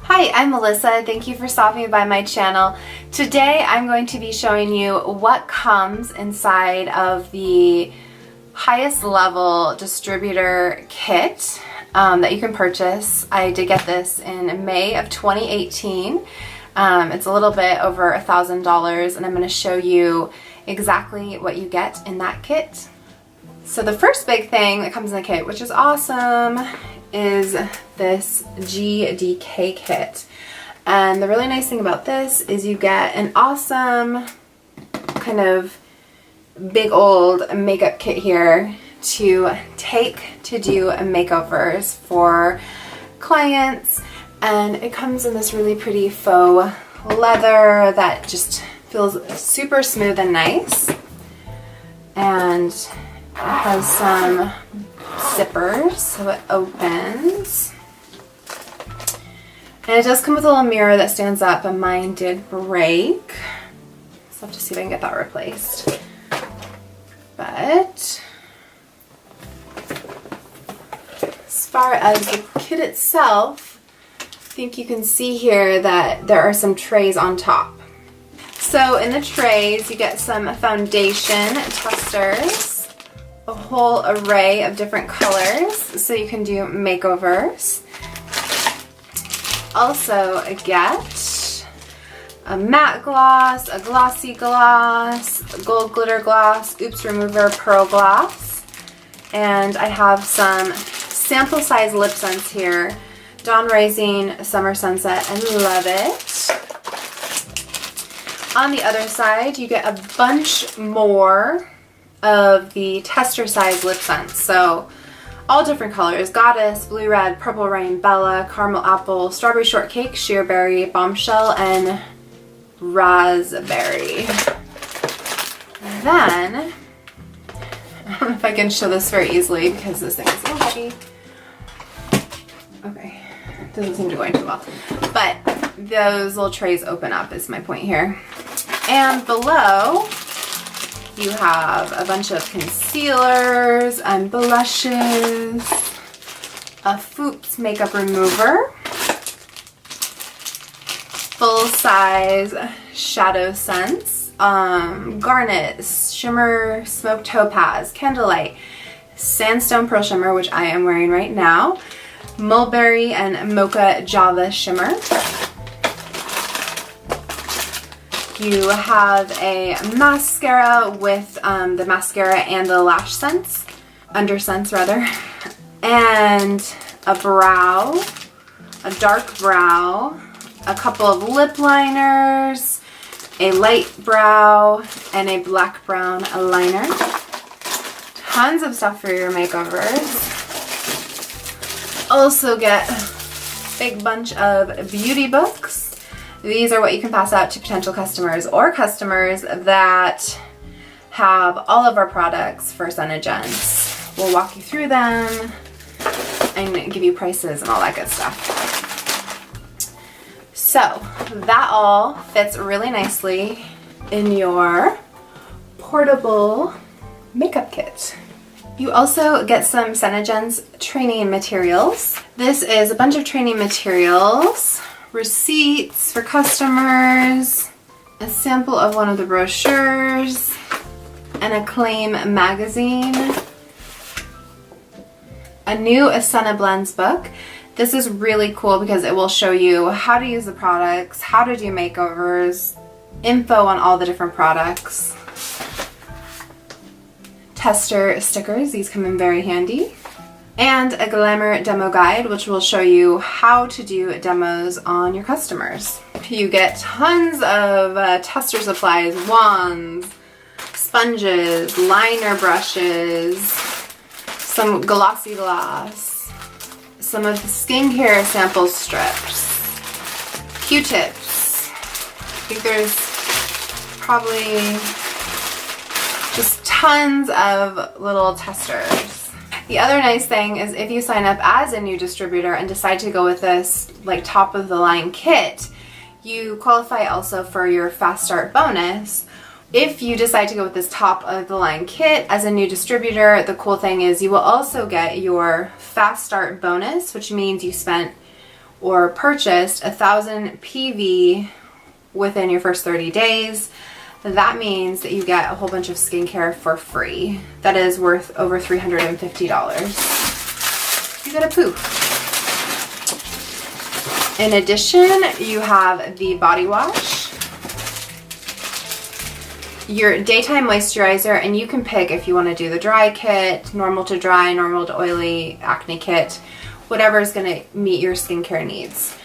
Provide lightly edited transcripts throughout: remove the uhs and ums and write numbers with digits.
Hi, I'm Melissa. Thank you for stopping by my channel. Today I'm going to be showing you what comes inside of the highest level distributor kit that you can purchase. I did get this in May of 2018. It's a little bit over $1,000 and I'm going to show you exactly what you get in that kit. So the first big thing that comes in the kit, which is awesome, is this GDK kit. And the really nice thing about this is you get an awesome kind of big old makeup kit here to take to do makeovers for clients, and it comes in this really pretty faux leather that just feels super smooth and nice, and it has some zippers so it opens, and it does come with a little mirror that stands up, but mine did break, so I'll have to see if I can get that replaced. But as far as the kit itself, I think you can see here that there are some trays on top. So in the trays you get some foundation testers, a whole array of different colors so you can do makeovers. Also get a matte gloss, a glossy gloss, a gold glitter gloss, oops remover, pearl gloss, and I have some sample size lip scents here. Dawn Rising, Summer Sunset, and Love It. On the other side you get a bunch more of the tester size lip scents, so all different colors: Goddess, Blue Red, Purple Rain, Bella, Caramel Apple, Strawberry Shortcake, Sheerberry, Bombshell, and Raspberry. Then, I don't know if I can show this very easily because this thing is so heavy. Okay, doesn't seem to go in too well, but those little trays open up is my point here. And below you have a bunch of concealers and blushes, a Fups makeup remover, full-size shadow scents, Garnet, Shimmer Smoke Topaz, Candlelight, Sandstone Pearl Shimmer, which I am wearing right now, Mulberry and Mocha Java Shimmer. You have a mascara with the mascara and the lash scents, under scents rather, and a brow, a dark brow, a couple of lip liners, a light brow, and a black brown liner. Tons of stuff for your makeovers. Also get a big bunch of beauty books. These are what you can pass out to potential customers or customers that have all of our products for SeneGence. We'll walk you through them and give you prices and all that good stuff. So that all fits really nicely in your portable makeup kit. You also get some SeneGence training materials. This is a bunch of training materials, receipts for customers, a sample of one of the brochures, an Acclaim magazine, a new Asena Blends book. This is really cool because it will show you how to use the products, how to do makeovers, info on all the different products. Tester stickers, these come in very handy. And a glamour demo guide, which will show you how to do demos on your customers. You get tons of tester supplies, wands, sponges, liner brushes, some glossy gloss, some of the skincare sample strips, Q-tips. I think there's probably just tons of little testers. The other nice thing is if you sign up as a new distributor and decide to go with this like top of the line kit, you qualify also for your fast start bonus. If you decide to go with this top of the line kit as a new distributor, the cool thing is you will also get your fast start bonus, which means you spent or purchased 1,000 PV within your first 30 days, that means that you get a whole bunch of skincare for free. That is worth over $350. You get a poof. In addition, you have the body wash, your daytime moisturizer, and you can pick if you want to do the dry kit, normal to dry, normal to oily, acne kit, whatever is going to meet your skincare needs.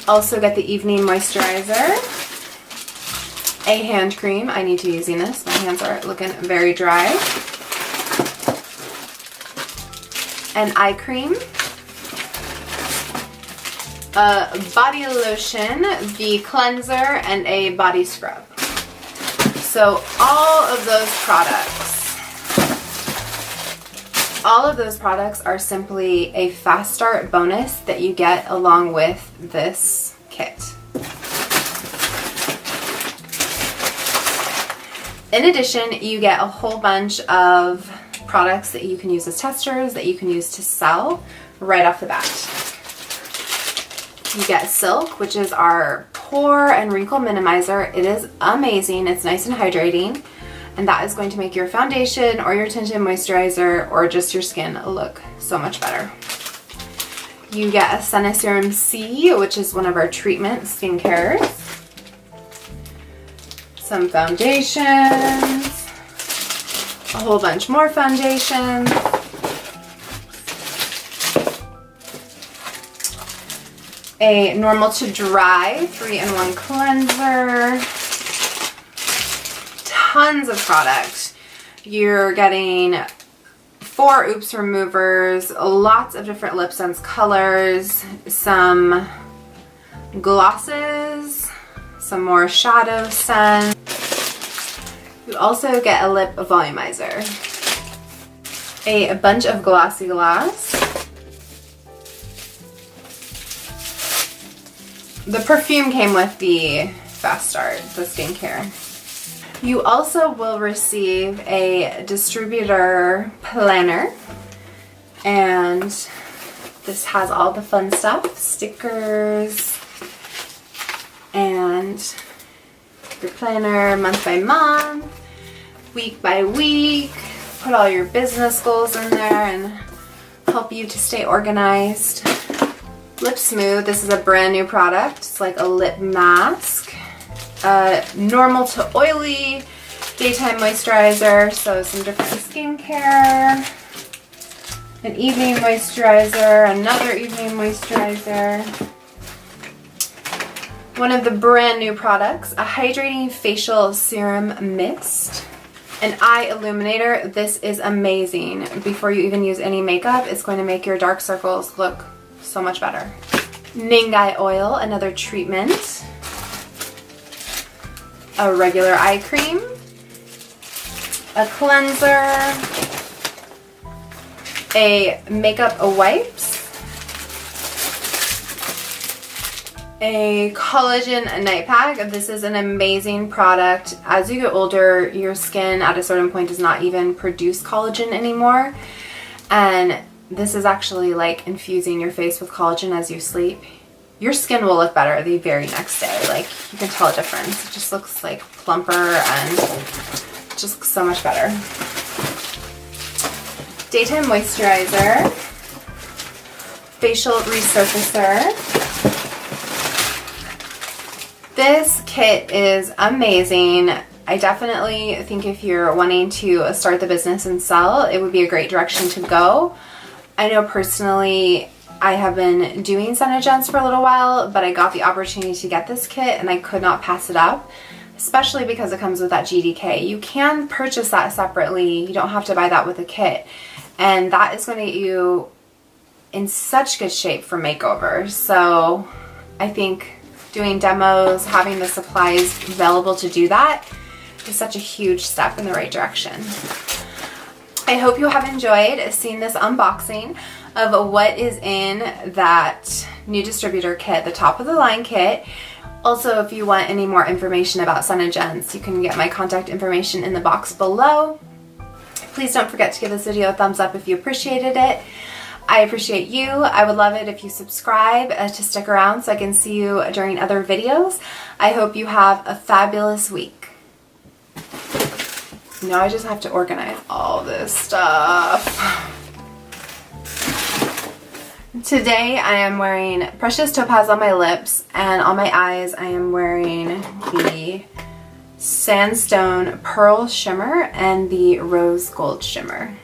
Also get the evening moisturizer, a hand cream. I need to be using this. My hands are looking very dry. An eye cream, a body lotion, the cleanser, and a body scrub. So all of those products are simply a fast start bonus that you get along with this kit. In addition, you get a whole bunch of products that you can use as testers, that you can use to sell right off the bat. You get Silk, which is our pore and wrinkle minimizer. It is amazing. It's nice and hydrating. And that is going to make your foundation or your tinted moisturizer or just your skin look so much better. You get a Serum C, which is one of our treatment skincares. Some foundations. A whole bunch more foundations. A normal to dry 3-in-1 cleanser. Tons of product. You're getting 4 oops removers, lots of different lip sense colors, some glosses, some more shadow scents. You also get a lip volumizer, a bunch of glossy gloss. The perfume came with the Fast Start, the skincare. You also will receive a distributor planner, and this has all the fun stuff, stickers, and your planner month by month, week by week, put all your business goals in there and help you to stay organized. Lip Smooth, this is a brand new product. It's like a lip mask. Normal to oily, daytime moisturizer, so some different skincare, an evening moisturizer, another evening moisturizer. One of the brand new products, a hydrating facial serum mist, an eye illuminator. This is amazing. Before you even use any makeup, it's going to make your dark circles look so much better. Ningai oil, another treatment. A regular eye cream, a cleanser, a makeup wipes, a collagen night pack. This is an amazing product. As you get older, your skin at a certain point does not even produce collagen anymore, and this is actually like infusing your face with collagen as you sleep. Your skin will look better the very next day. Like, you can tell a difference. It just looks like plumper and just looks so much better. Daytime moisturizer, facial resurfacer. This kit is amazing. I definitely think if you're wanting to start the business and sell, it would be a great direction to go. I know personally, I have been doing SeneGence for a little while, but I got the opportunity to get this kit and I could not pass it up, especially because it comes with that GDK. You can purchase that separately. You don't have to buy that with a kit. And that is going to get you in such good shape for makeovers. So I think doing demos, having the supplies available to do that is such a huge step in the right direction. I hope you have enjoyed seeing this unboxing of what is in that new distributor kit, the top of the line kit. Also, if you want any more information about SeneGence, you can get my contact information in the box below. Please don't forget to give this video a thumbs up if you appreciated it. I appreciate you. I would love it if you subscribe to stick around so I can see you during other videos. I hope you have a fabulous week. Now I just have to organize all this stuff. Today I am wearing Precious Topaz on my lips, and on my eyes I am wearing the Sandstone Pearl Shimmer and the Rose Gold Shimmer.